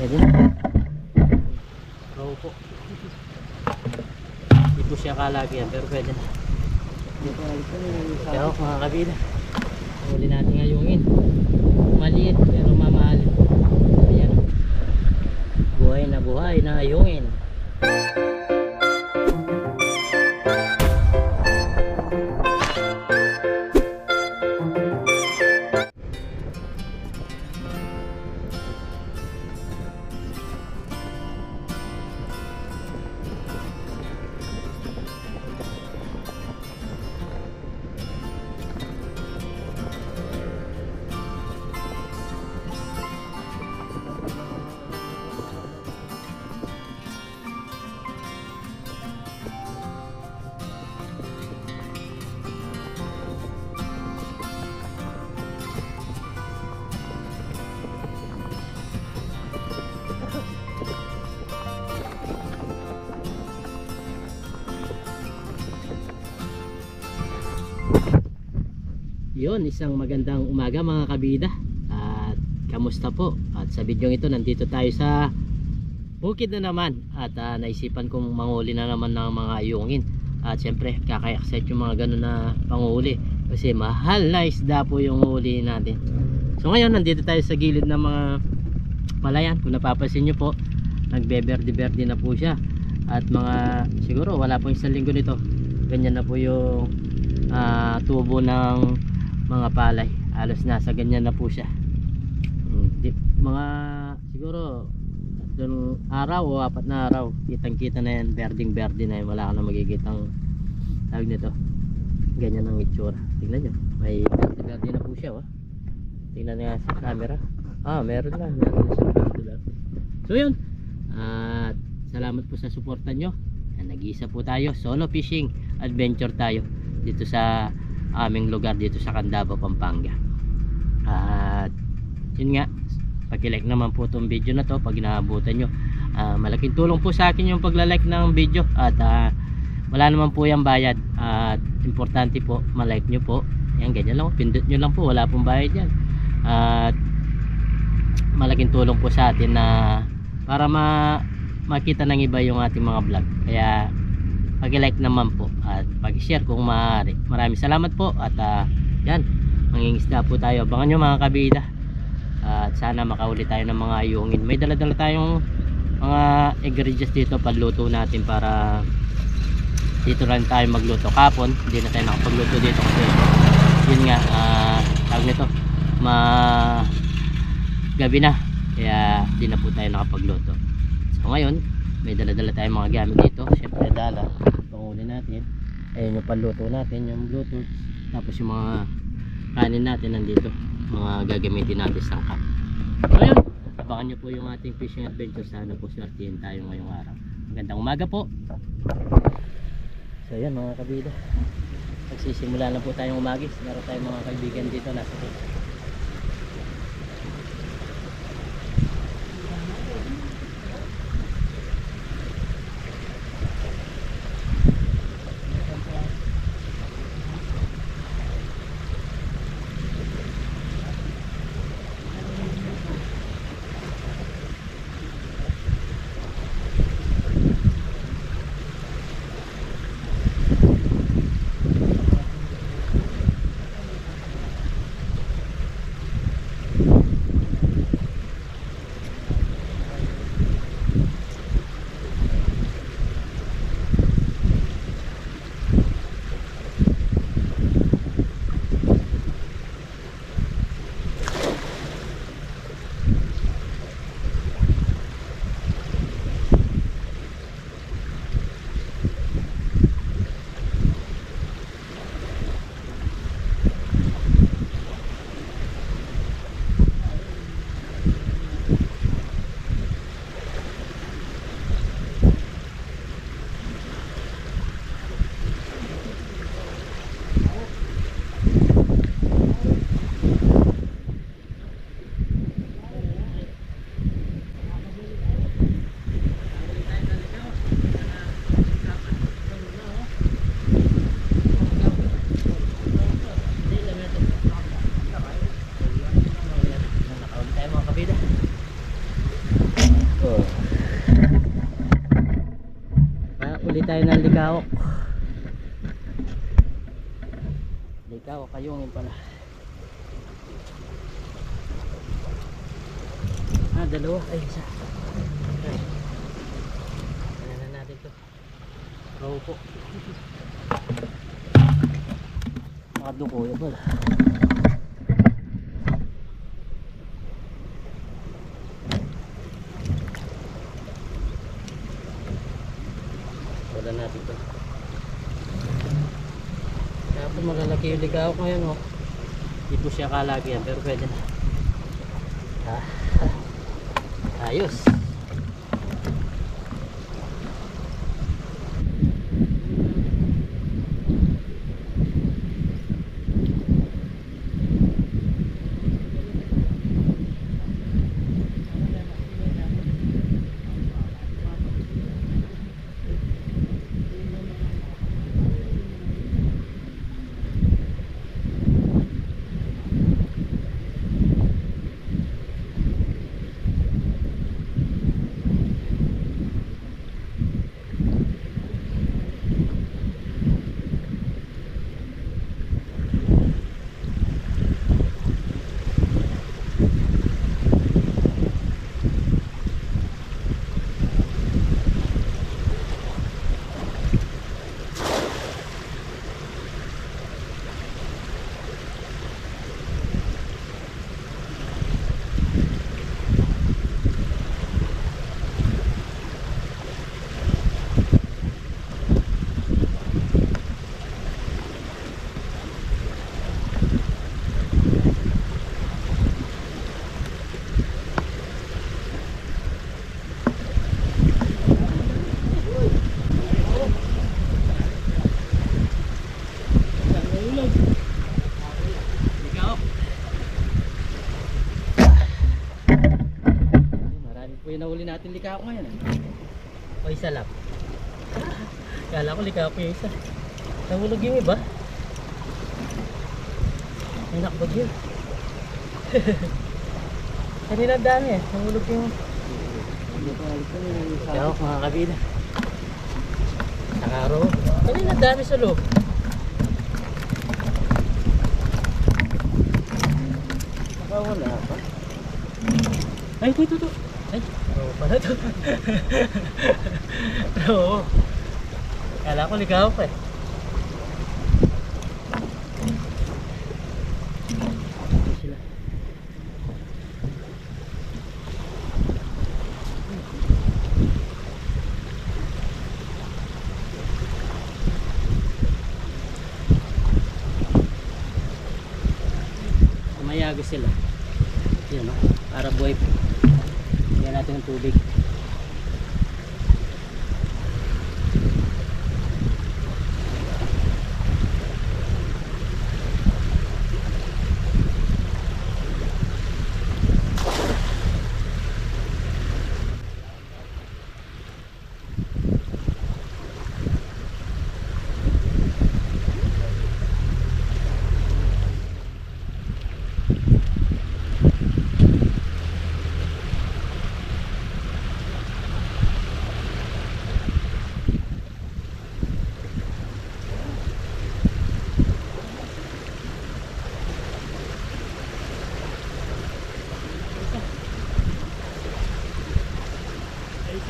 Pwede na. Raw po. Hindi po siya kalagyan pero pwede na. Pero mga kabida, huli natin ngayongin. Maliit pero mamahalin. Ayan. Buhay na ngayongin. Yun, isang magandang umaga mga kabida. At kamusta po? At sa video ito, nandito tayo sa bukid na naman. At naisipan kong manguli na naman ng mga ayungin. At syempre, kaka-excite yung mga ganun na panguli. Kasi mahal na isda po yung huli natin. So ngayon, nandito tayo sa gilid ng mga palayan. Kung napapansin nyo po, nagbe-berde-berde na po siya. At mga, siguro wala pong isang linggo nito. Ganyan na po yung tubo ng mga palay, halos nasa ganyan na po siya. Mga siguro tatlong araw o 4 na araw, kitang kita na yan, berding berde na yan, wala ka na magigitang tawag nito, ganyan ang itsura. Tingnan nyo, may berde berde na po siya. Tingnan nga sa camera, meron na siya berde berde. So yun, at salamat po sa suporta nyo. Nag-iisa po tayo, solo fishing adventure tayo dito sa aming lugar dito sa Candaba, Pampanga. At yun nga, pag-like naman po itong video na to pag inaabutan nyo. Malaking tulong po sa akin yung pagla-like ng video. At wala naman po yung bayad. At importante po, malike nyo po. Yan, ganyan lang, pindot nyo lang po, wala pong bayad yan. At malaking tulong po sa atin na para makita ng iba yung ating mga vlog. Kaya pag-like naman po at pag-share kung maaari. Maraming salamat po. At yan, mangingisda po tayo. Abangan nyo mga kabida. At sana makauli tayo ng mga ayungin. May dala-dala tayong mga ingredients dito, panluto natin para dito rin tayo magluto. Kapon hindi na tayo nakapagluto dito kasi yun nga, tawag nito, gabi na, kaya hindi na po tayo nakapagluto. So ngayon, may dala-dala tayong mga gamit dito. Siyempre dala, panguli natin. Ayun yung panluto natin, yung bluetooth. Tapos yung mga kanin natin nandito, mga gagamitin natin sa cup. So yun, abangan nyo po yung ating fishing adventure. Sana po swertihin tayo ngayong araw. Magandang umaga po. So yan mga kabida, magsisimula na po tayong umagis. Meron tayong mga kaibigan dito nasa dito. tayo ng likawok. Likawok, ayungin pala. Dalawa. Ay, isa. Ay. Ano na natin to. Raw po. Makaduko yun pala. Wala natin to. Kaya po malalaki yung ligawak ngayon, oh. Hindi po siya kalagyan pero pwede na. Ayos. Nahuli natin likawak ngayon, eh. O isa lang. Kala ko likawak yung isa. Nahulog yung iba. May nakbag yun. Kanina dami, eh. Nahulog yung likawak, mga kabila. Nakaro. Kanina dami sa loob. Nakawala pa. Ay, ito. Ay, oo pala to. Oo. Kala ko ligaw pa, eh. Ito sila. Sumayagos sila. Yan, no? Para buhay po. Yan natin ng tubig.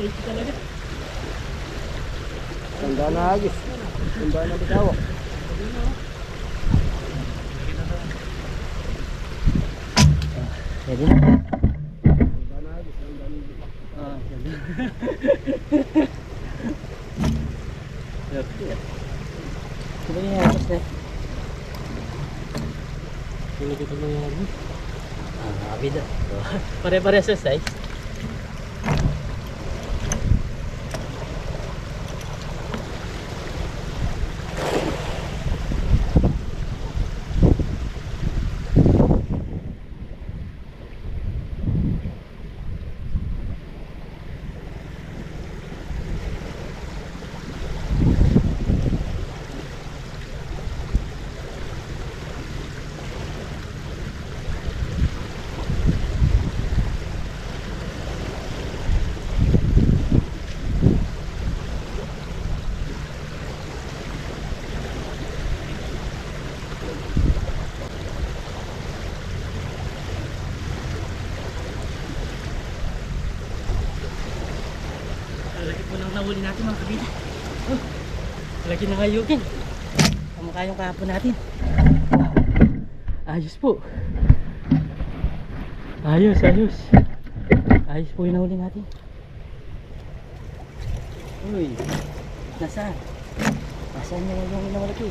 Safety talaga. Tanda na agis. Tanda na bitawak. Pwede na. Tanda na agis. Tanda na. Ito ba yung agis na? Ito ba yung agis? Abida. Pare-pare sa size. nahuli natin mga kabida. Oh, lagi na ngayugin. Kamukha yung kahapon natin. Ayos po. Ayos. Ayos po yung nahuli natin. Uy, nasaan? Nasaan yung ngayungin na malaki?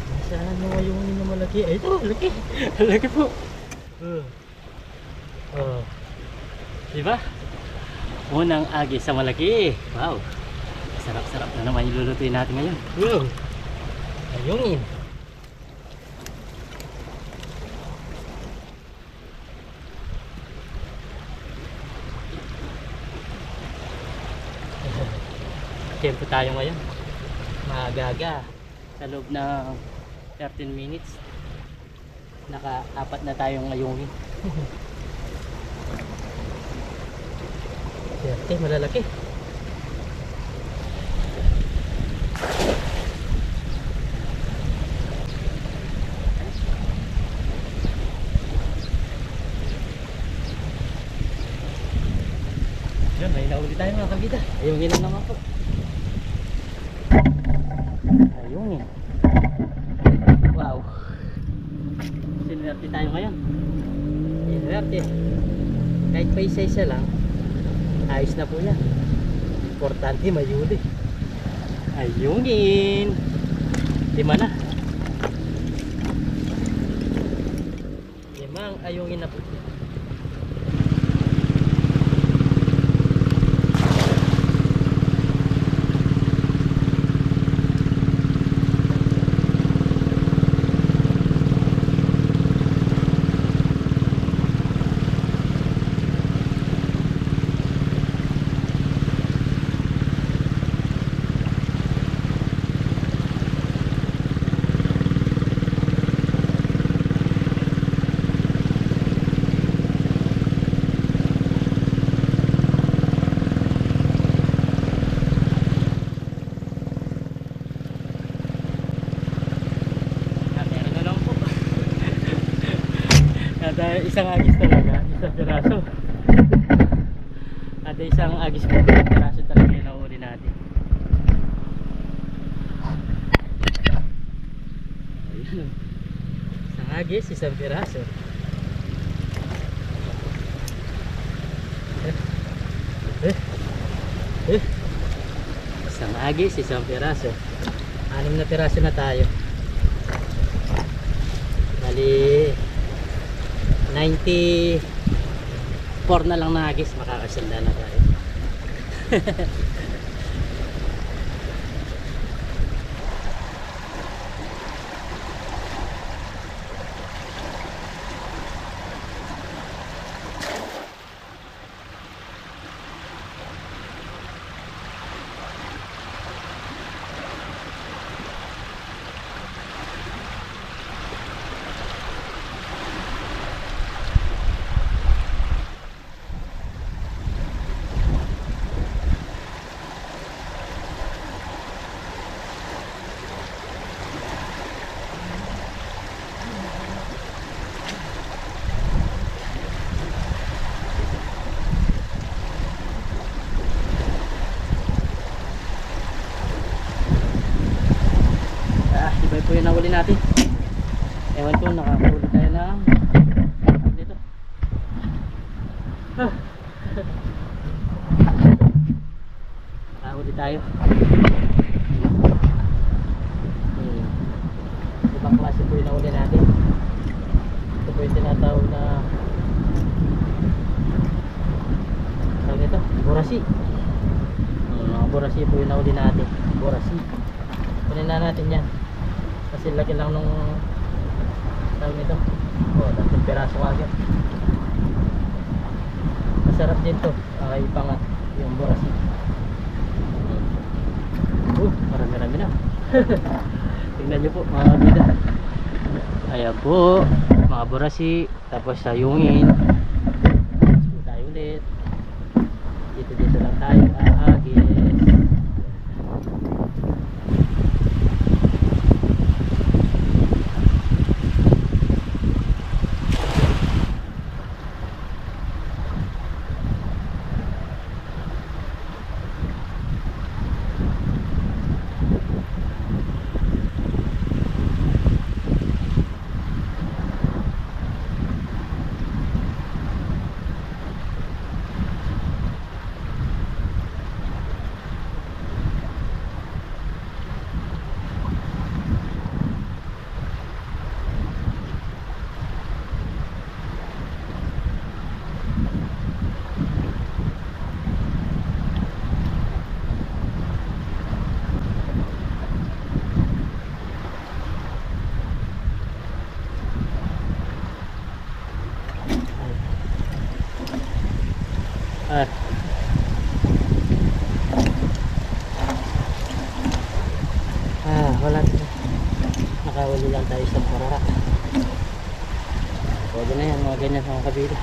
Nasaan yung ngayungin na malaki? Ay, ito, laki. Laki po. Diba? Unang agi sa malaki. Wow. Sarap-sarap na naman yung lulutuin natin ngayon. Wow. Ngayungin. Tempo tayo ngayon. Maaga-aga. Sa loob ng 13 minutes. Naka-apat na tayong ngayungin. Siyerte, malalaki. Yan, may nahuli tayo mga kabida. Ayungin na naman po. Ayungin. Wow. Sinwerte tayo ngayon. Sinwerte. Kahit pa isa-isa lang, ayos na po yan. Importante mayuli. Ayungin. 5 na. 5 ayungin na po. At isang agis talaga, isang piraso. At isang agis po, piraso talaga yung nahuli natin. Ayan. Isang agis, isang piraso. Isang agis, isang piraso. 6 na piraso na tayo. Bali 94 na lang na agis, makakasanda na tayo. Iba po yung nahuli natin. Ewan ko, nakahuli tayo ng dito. Nakahuli tayo. Ibang klase po yung nahuli natin. Ito po yung tinatawag na tawag nito, borasi. Mga borasi po yung nahuli natin. Borasi. Kunin na natin yan. Kasi laki lang nung tawag nito. Tatlong piraso agad. Masarap din to. Ay pangat yung borasi. Marami-rami na. Tingnan nyo po mga kabida. Ayan po mga borasi. Tapos sayungin. Tapos tayo ulit. Dito lang tayo aagis. Ah. Wala na. Nakahuli lang tayo sa parara. Pwede na yan, mga ganyan mga kabila.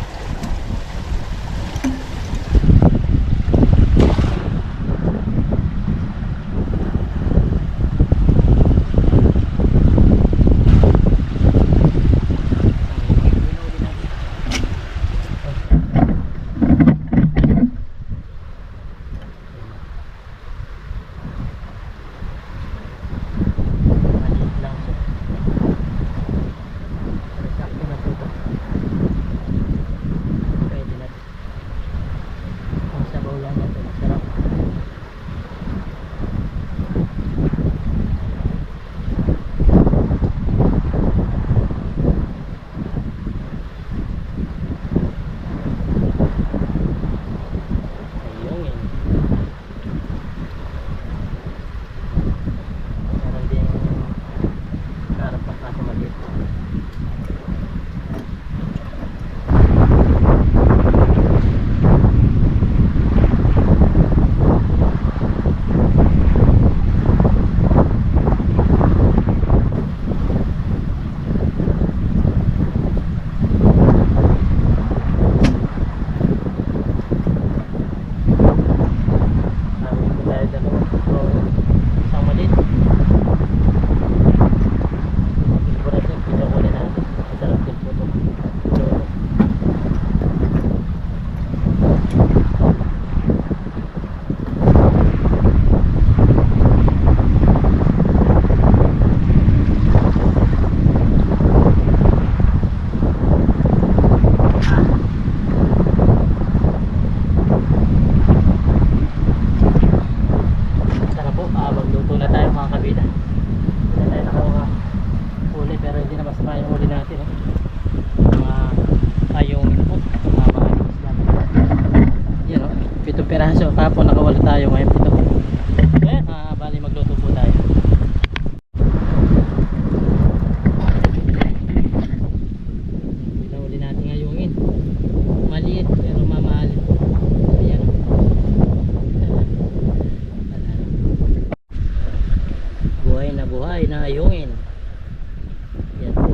Peraso, kahapon nakawala tayo, ngayon pito. Ayan, bali magluto po tayo. Pinahuli natin ngayongin. Maliit pero mamahalin. Ayan. Buhay na ngayongin. Ayan po.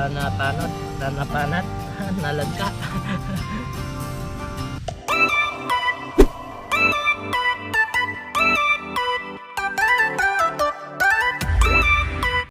napanat, nalagka.